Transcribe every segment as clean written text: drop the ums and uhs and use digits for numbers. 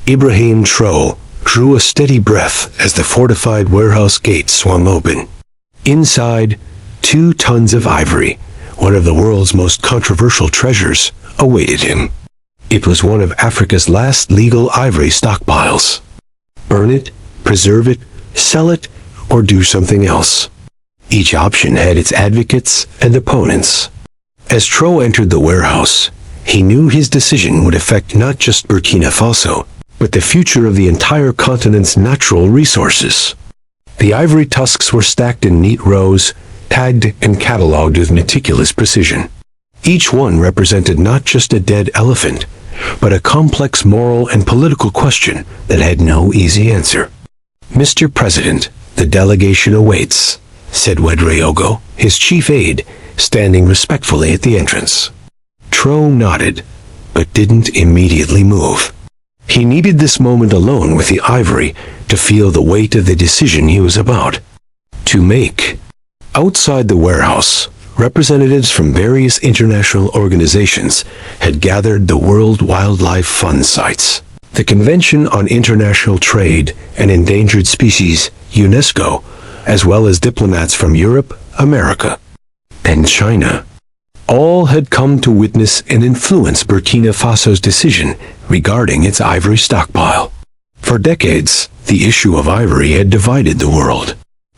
Ibrahim Tro drew a steady breath as the fortified warehouse gate swung open. Inside, 2 tons of ivory, one of the world's most controversial treasures, awaited him. It was one of Africa's last legal ivory stockpiles. Burn it, preserve it, sell it, or do something else. Each option had its advocates and opponents. As Tro entered the warehouse, he knew his decision would affect not just Burkina Faso, but the future of the entire continent's natural resources. The ivory tusks were stacked in neat rows, tagged and catalogued with meticulous precision. Each one represented not just a dead elephant, but a complex moral and political question that had no easy answer. "Mr. President, the delegation awaits," said Ouedraogo, his chief aide, standing respectfully at the entrance. Tro nodded, but didn't immediately move. He needed this moment alone with the ivory to feel the weight of the decision he was about to make. Outside the warehouse, representatives from various international organizations had gathered the World Wildlife Fund sites. The Convention on International Trade and Endangered Species, UNESCO, as well as diplomats from Europe, America, and China. All had come to witness and influence Burkina Faso's decision regarding its ivory stockpile. For decades, the issue of ivory had divided the world.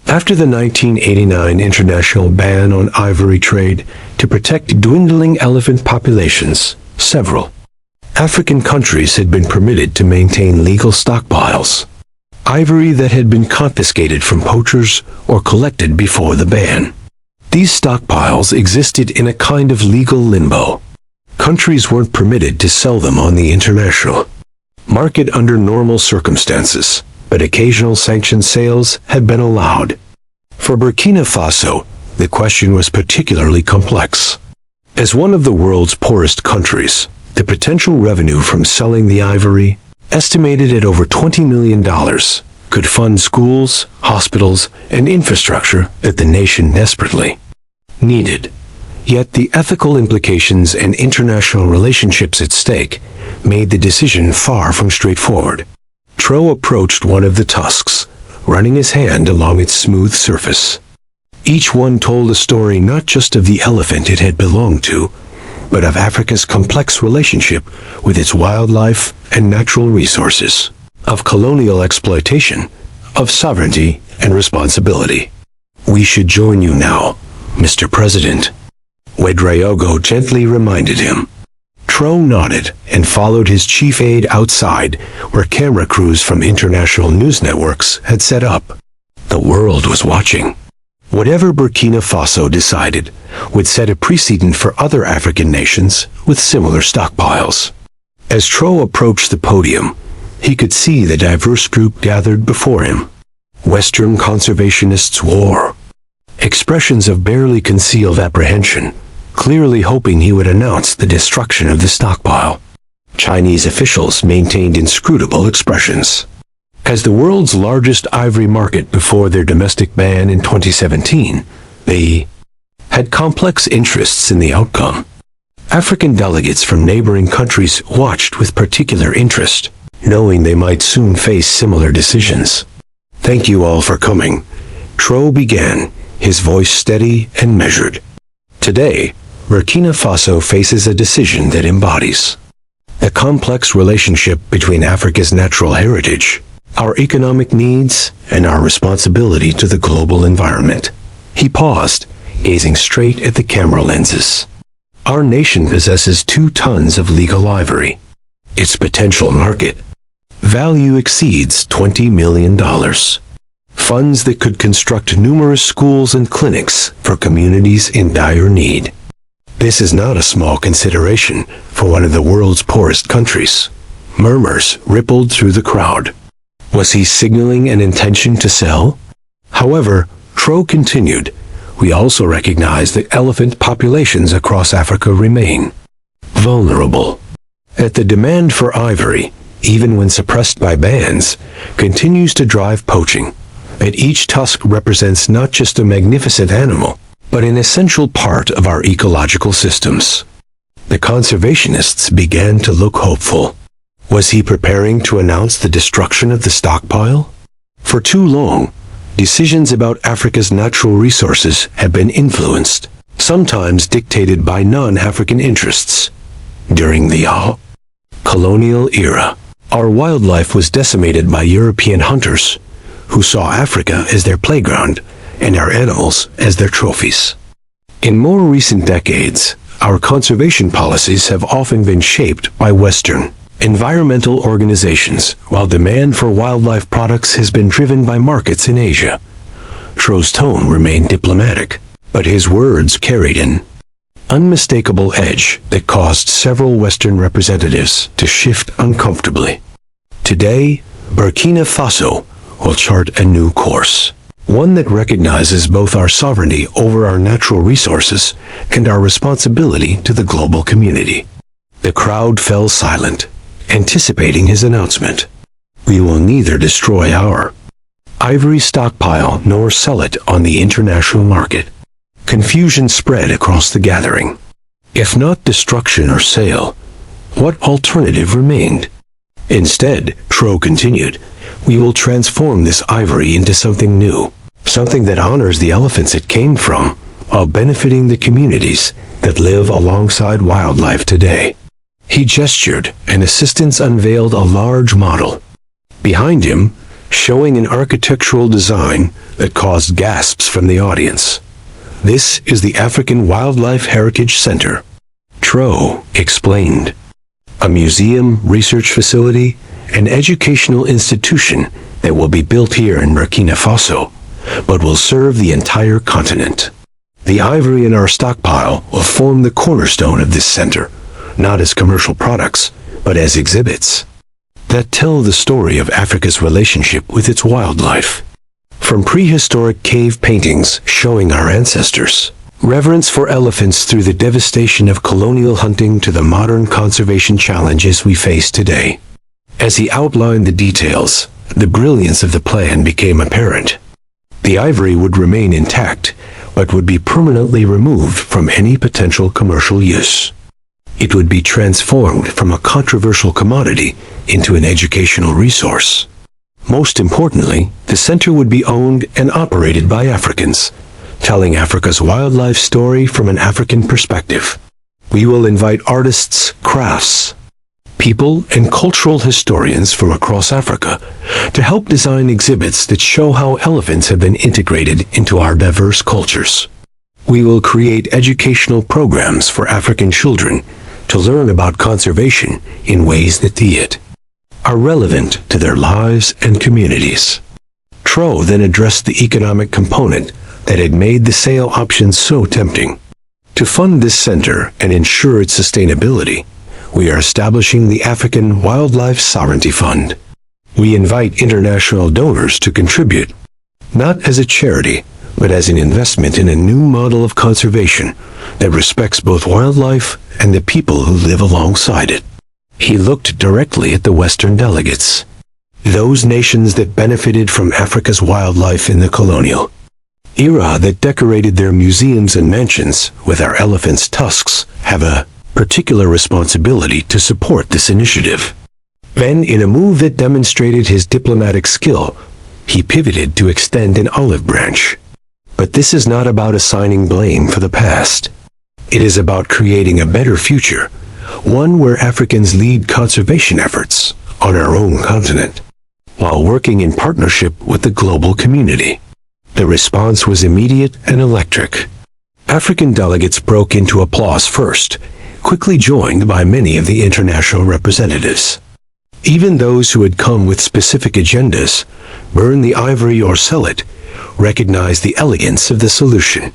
After the 1989 international ban on ivory trade to protect dwindling elephant populations, several African countries had been permitted to maintain legal stockpiles. Ivory that had been confiscated from poachers or collected before the ban. These stockpiles existed in a kind of legal limbo. Countries weren't permitted to sell them on the international market under normal circumstances, but occasional sanctioned sales had been allowed. For Burkina Faso, the question was particularly complex. As one of the world's poorest countries, the potential revenue from selling the ivory, estimated at over $20 million, could fund schools, hospitals, and infrastructure that the nation desperately needed. Yet the ethical implications and international relationships at stake made the decision far from straightforward. Tro approached one of the tusks, running his hand along its smooth surface. Each one told a story not just of the elephant it had belonged to, but of Africa's complex relationship with its wildlife and natural resources, of colonial exploitation, of sovereignty and responsibility. "We should join you now, Mr. President," Ouedraogo gently reminded him. Tro nodded and followed his chief aide outside, where camera crews from international news networks had set up. The world was watching. Whatever Burkina Faso decided would set a precedent for other African nations with similar stockpiles. As Tro approached the podium, he could see the diverse group gathered before him. Western conservationists wore expressions of barely concealed apprehension, clearly hoping he would announce the destruction of the stockpile. Chinese officials maintained inscrutable expressions. As the world's largest ivory market before their domestic ban in 2017, they had complex interests in the outcome. African delegates from neighboring countries watched with particular interest, knowing they might soon face similar decisions. "Thank you all for coming," Tro began, his voice steady and measured. "Today, Burkina Faso faces a decision that embodies a complex relationship between Africa's natural heritage, our economic needs, and our responsibility to the global environment." He paused, gazing straight at the camera lenses. "Our nation possesses 2 tons of legal ivory. Its potential market value exceeds $20 million. Funds that could construct numerous schools and clinics for communities in dire need. This is not a small consideration for one of the world's poorest countries." Murmurs rippled through the crowd. Was he signaling an intention to sell? However, Tro continued, "We also recognize that elephant populations across Africa remain vulnerable. That the demand for ivory, even when suppressed by bans, continues to drive poaching. That each tusk represents not just a magnificent animal, but an essential part of our ecological systems." The conservationists began to look hopeful. Was he preparing to announce the destruction of the stockpile? For too long, decisions about Africa's natural resources have been influenced, sometimes dictated by non-African interests. During the colonial era, our wildlife was decimated by European hunters, who saw Africa as their playground and our animals as their trophies. In more recent decades, our conservation policies have often been shaped by Western environmental organizations, while demand for wildlife products has been driven by markets in Asia. Tro's tone remained diplomatic, but his words carried an unmistakable edge that caused several Western representatives to shift uncomfortably. Today, Burkina Faso will chart a new course, one that recognizes both our sovereignty over our natural resources and our responsibility to the global community. The crowd fell silent, anticipating his announcement. We will neither destroy our ivory stockpile nor sell it on the international market. Confusion spread across the gathering. If not destruction or sale, what alternative remained? Instead, Tro continued, we will transform this ivory into something new, something that honors the elephants it came from, while benefiting the communities that live alongside wildlife today. He gestured, and assistants unveiled a large model. Behind him, showing an architectural design that caused gasps from the audience. This is the African Wildlife Heritage Center, Tro explained. A museum, research facility, and educational institution that will be built here in Burkina Faso, but will serve the entire continent. The ivory in our stockpile will form the cornerstone of this center, not as commercial products, but as exhibits that tell the story of Africa's relationship with its wildlife. From prehistoric cave paintings showing our ancestors' reverence for elephants through the devastation of colonial hunting to the modern conservation challenges we face today. As he outlined the details, the brilliance of the plan became apparent. The ivory would remain intact, but would be permanently removed from any potential commercial use. It would be transformed from a controversial commodity into an educational resource. Most importantly, the center would be owned and operated by Africans, telling Africa's wildlife story from an African perspective. We will invite artists, crafts, people, and cultural historians from across Africa to help design exhibits that show how elephants have been integrated into our diverse cultures. We will create educational programs for African children to learn about conservation in ways that are relevant to their lives and communities. Tro then addressed the economic component that had made the sale option so tempting. To fund this center and ensure its sustainability, we are establishing the African Wildlife Sovereignty Fund. We invite international donors to contribute, not as a charity, but as an investment in a new model of conservation that respects both wildlife and the people who live alongside it. He looked directly at the Western delegates, those nations that benefited from Africa's wildlife in the colonial era that decorated their museums and mansions with our elephants' tusks have a particular responsibility to support this initiative. Then, in a move that demonstrated his diplomatic skill, he pivoted to extend an olive branch. But this is not about assigning blame for the past. It is about creating a better future, one where Africans lead conservation efforts on our own continent, while working in partnership with the global community. The response was immediate and electric. African delegates broke into applause first, quickly joined by many of the international representatives. Even those who had come with specific agendas, burn the ivory or sell it, recognized the elegance of the solution.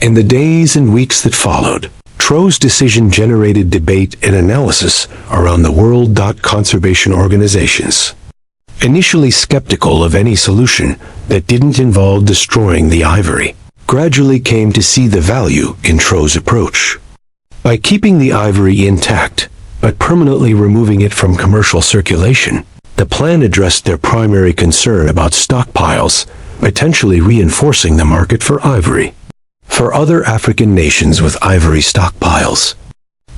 In the days and weeks that followed, Tro's decision generated debate and analysis around the world. Conservation organizations, initially skeptical of any solution that didn't involve destroying the ivory, gradually came to see the value in Tro's approach. By keeping the ivory intact, but permanently removing it from commercial circulation, the plan addressed their primary concern about stockpiles, potentially reinforcing the market for ivory. For other African nations with ivory stockpiles,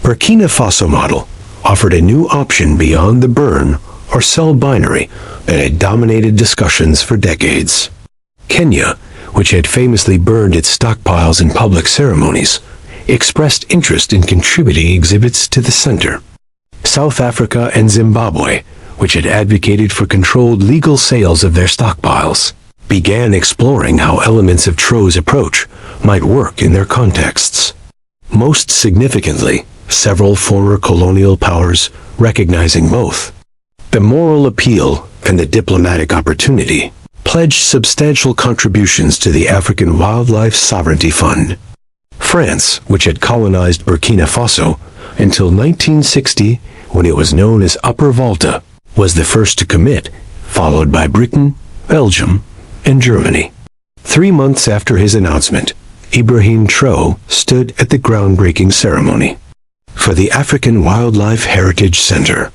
Burkina Faso model offered a new option beyond the burn or sell binary that had dominated discussions for decades. Kenya, which had famously burned its stockpiles in public ceremonies, expressed interest in contributing exhibits to the center. South Africa and Zimbabwe, which had advocated for controlled legal sales of their stockpiles, began exploring how elements of Tro's approach might work in their contexts. Most significantly, several former colonial powers, recognizing both the moral appeal and the diplomatic opportunity, pledged substantial contributions to the African Wildlife Sovereignty Fund. France, which had colonized Burkina Faso until 1960, when it was known as Upper Volta, was the first to commit, followed by Britain, Belgium, and Germany. 3 months after his announcement, Ibrahim Tro stood at the groundbreaking ceremony for the African Wildlife Heritage Center.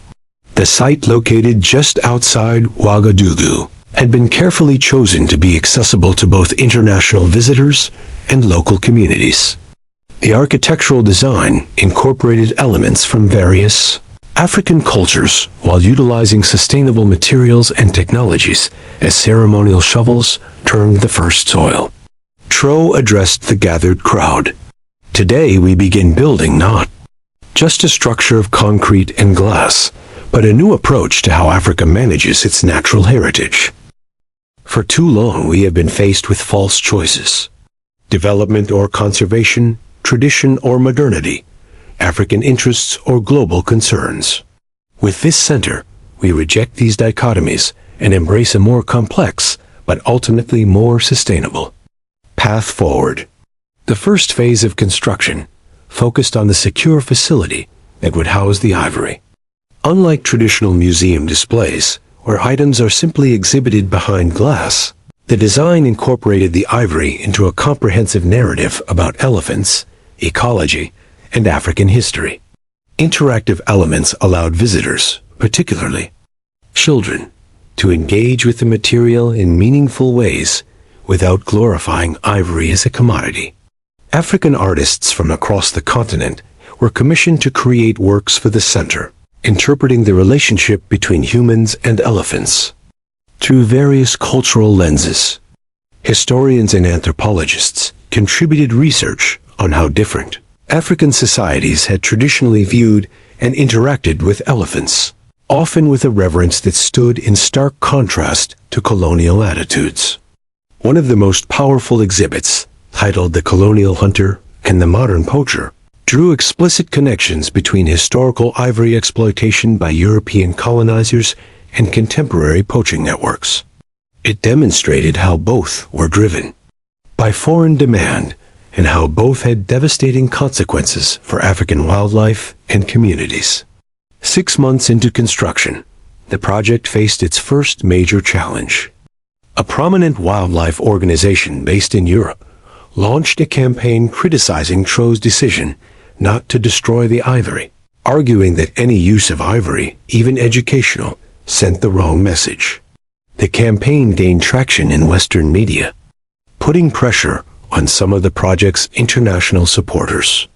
The site, located just outside Ouagadougou, had been carefully chosen to be accessible to both international visitors and local communities. The architectural design incorporated elements from various African cultures while utilizing sustainable materials and technologies as ceremonial shovels turned the first soil. Tro addressed the gathered crowd. Today we begin building not just a structure of concrete and glass, but a new approach to how Africa manages its natural heritage. For too long we have been faced with false choices: development or conservation, tradition or modernity, African interests or global concerns. With this center, we reject these dichotomies and embrace a more complex, but ultimately more sustainable path forward. The first phase of construction focused on the secure facility that would house the ivory. Unlike traditional museum displays, where items are simply exhibited behind glass, the design incorporated the ivory into a comprehensive narrative about elephants, ecology, and African history. Interactive elements allowed visitors, particularly children, to engage with the material in meaningful ways without glorifying ivory as a commodity. African artists from across the continent were commissioned to create works for the center, interpreting the relationship between humans and elephants through various cultural lenses. Historians and anthropologists contributed research on how different African societies had traditionally viewed and interacted with elephants, often with a reverence that stood in stark contrast to colonial attitudes. One of the most powerful exhibits, titled The Colonial Hunter and the Modern Poacher, drew explicit connections between historical ivory exploitation by European colonizers and contemporary poaching networks. It demonstrated how both were driven by foreign demand and how both had devastating consequences for African wildlife and communities. 6 months into construction, the project faced its first major challenge. A prominent wildlife organization based in Europe launched a campaign criticizing Tro's decision not to destroy the ivory, arguing that any use of ivory, even educational, sent the wrong message. The campaign gained traction in Western media, putting pressure on some of the project's international supporters.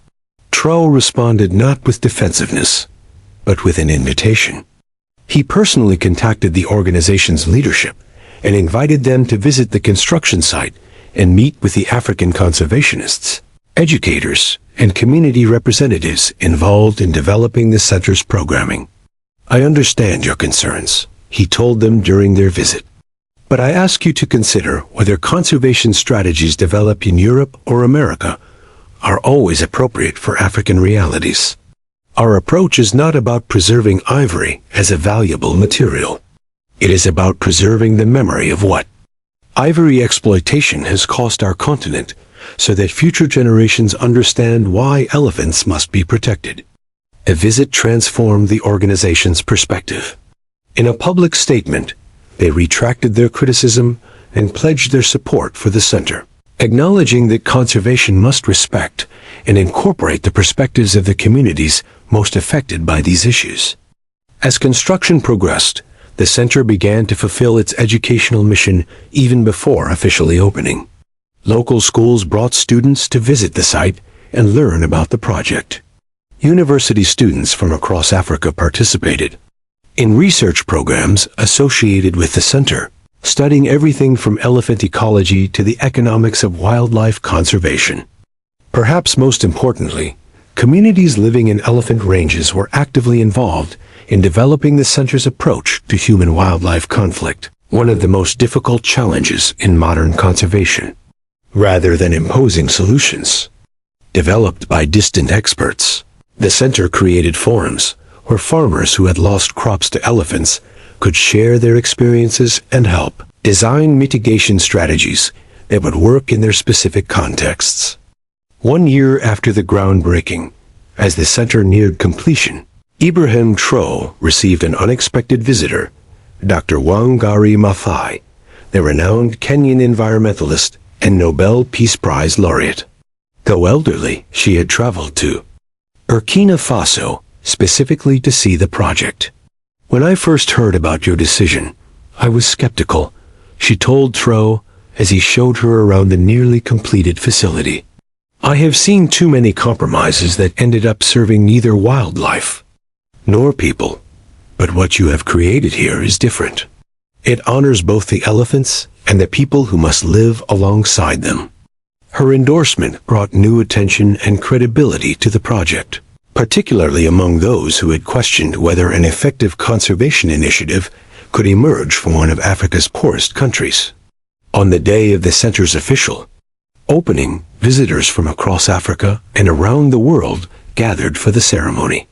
Tro responded not with defensiveness, but with an invitation. He personally contacted the organization's leadership and invited them to visit the construction site and meet with the African conservationists, educators, and community representatives involved in developing the center's programming. "I understand your concerns," he told them during their visit, "but I ask you to consider whether conservation strategies developed in Europe or America are always appropriate for African realities. Our approach is not about preserving ivory as a valuable material. It is about preserving the memory of what ivory exploitation has cost our continent, so that future generations understand why elephants must be protected." A visit transformed the organization's perspective. In a public statement, they retracted their criticism and pledged their support for the center, acknowledging that conservation must respect and incorporate the perspectives of the communities most affected by these issues. As construction progressed, the center began to fulfill its educational mission even before officially opening. Local schools brought students to visit the site and learn about the project. University students from across Africa participated in research programs associated with the center, studying everything from elephant ecology to the economics of wildlife conservation. Perhaps most importantly, communities living in elephant ranges were actively involved in developing the center's approach to human-wildlife conflict, one of the most difficult challenges in modern conservation. Rather than imposing solutions developed by distant experts, the center created forums where farmers who had lost crops to elephants could share their experiences and help design mitigation strategies that would work in their specific contexts. 1 year after the groundbreaking, as the center neared completion, Ibrahim Traoré received an unexpected visitor, Dr. Wangari Maathai, the renowned Kenyan environmentalist and Nobel Peace Prize laureate. Though elderly, she had traveled to Burkina Faso specifically to see the project. "When I first heard about your decision, I was skeptical," she told Traoré as he showed her around the nearly completed facility. "I have seen too many compromises that ended up serving neither wildlife nor people. But what you have created here is different. It honors both the elephants and the people who must live alongside them." Her endorsement brought new attention and credibility to the project, particularly among those who had questioned whether an effective conservation initiative could emerge from one of Africa's poorest countries. On the day of the center's official opening, visitors from across Africa and around the world gathered for the ceremony.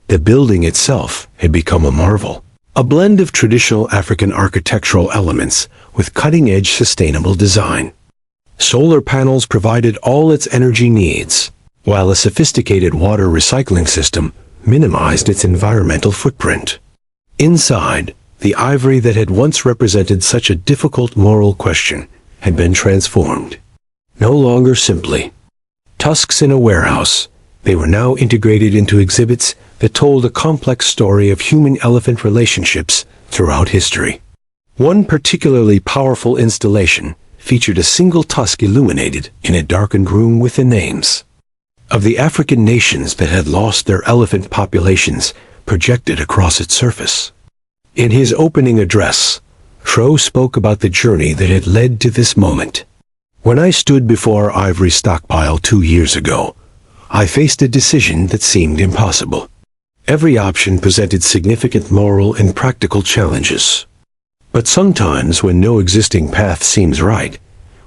The building itself had become a marvel, a blend of traditional African architectural elements with cutting-edge sustainable design. Solar panels provided all its energy needs, while a sophisticated water recycling system minimized its environmental footprint. Inside, the ivory that had once represented such a difficult moral question had been transformed. No longer simply tusks in a warehouse, they were now integrated into exhibits that told a complex story of human-elephant relationships throughout history. One particularly powerful installation featured a single tusk illuminated in a darkened room with the names of the African nations that had lost their elephant populations projected across its surface. In his opening address, Traoré spoke about the journey that had led to this moment. "When I stood before our ivory stockpile 2 years ago, I faced a decision that seemed impossible. Every option presented significant moral and practical challenges. But sometimes when no existing path seems right,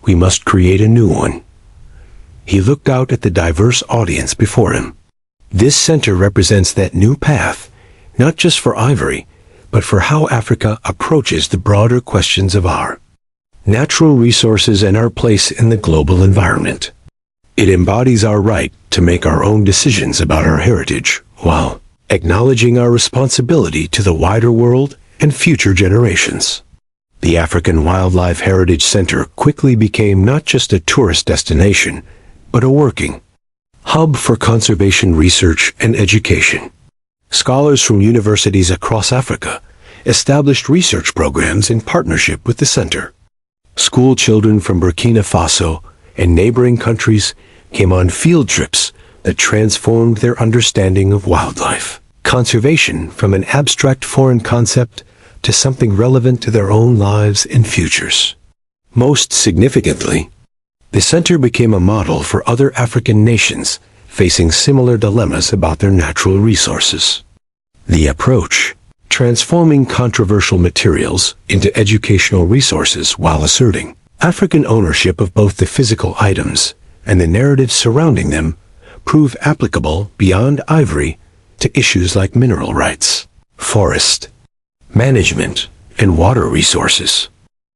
we must create a new one." He looked out at the diverse audience before him. This center represents that new path, not just for ivory, but for how Africa approaches the broader questions of our natural resources and our place in the global environment. It embodies our right to make our own decisions about our heritage, while acknowledging our responsibility to the wider world and future generations. The African Wildlife Heritage Center quickly became not just a tourist destination, but a working hub for conservation research and education. Scholars from universities across Africa established research programs in partnership with the center. School children from Burkina Faso and neighboring countries came on field trips that transformed their understanding of wildlife conservation from an abstract foreign concept to something relevant to their own lives and futures. Most significantly, the center became a model for other African nations facing similar dilemmas about their natural resources. The approach, transforming controversial materials into educational resources while asserting African ownership of both the physical items and the narratives surrounding them, prove applicable beyond ivory to issues like mineral rights, forest management, and water resources.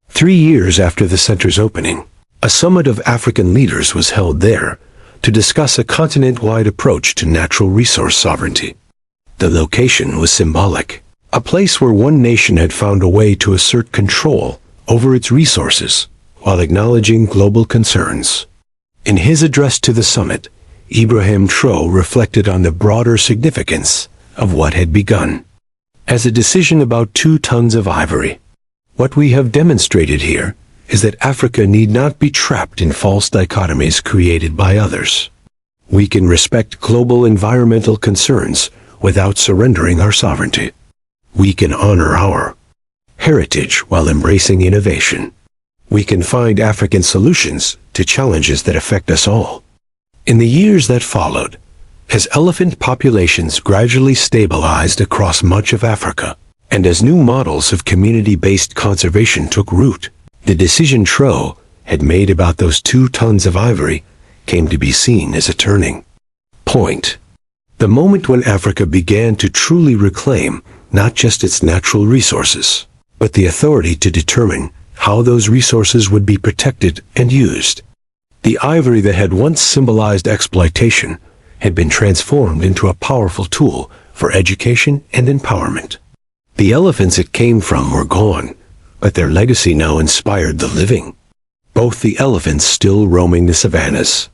3 years after the center's opening, a summit of African leaders was held there to discuss a continent-wide approach to natural resource sovereignty. The location was symbolic, a place where one nation had found a way to assert control over its resources while acknowledging global concerns. In his address to the summit, Ibrahim Traoré reflected on the broader significance of what had begun as a decision about 2 tons of ivory. What we have demonstrated here is that Africa need not be trapped in false dichotomies created by others. We can respect global environmental concerns without surrendering our sovereignty. We can honor our heritage while embracing innovation. We can find African solutions to challenges that affect us all. In the years that followed, as elephant populations gradually stabilized across much of Africa, and as new models of community-based conservation took root, the decision Tro had made about those 2 tons of ivory came to be seen as a turning point. The moment when Africa began to truly reclaim not just its natural resources, but the authority to determine how those resources would be protected and used. The ivory that had once symbolized exploitation had been transformed into a powerful tool for education and empowerment. The elephants it came from were gone, but their legacy now inspired the living. Both the elephants still roaming the savannas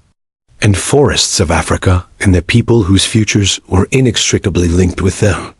and forests of Africa and the people whose futures were inextricably linked with them.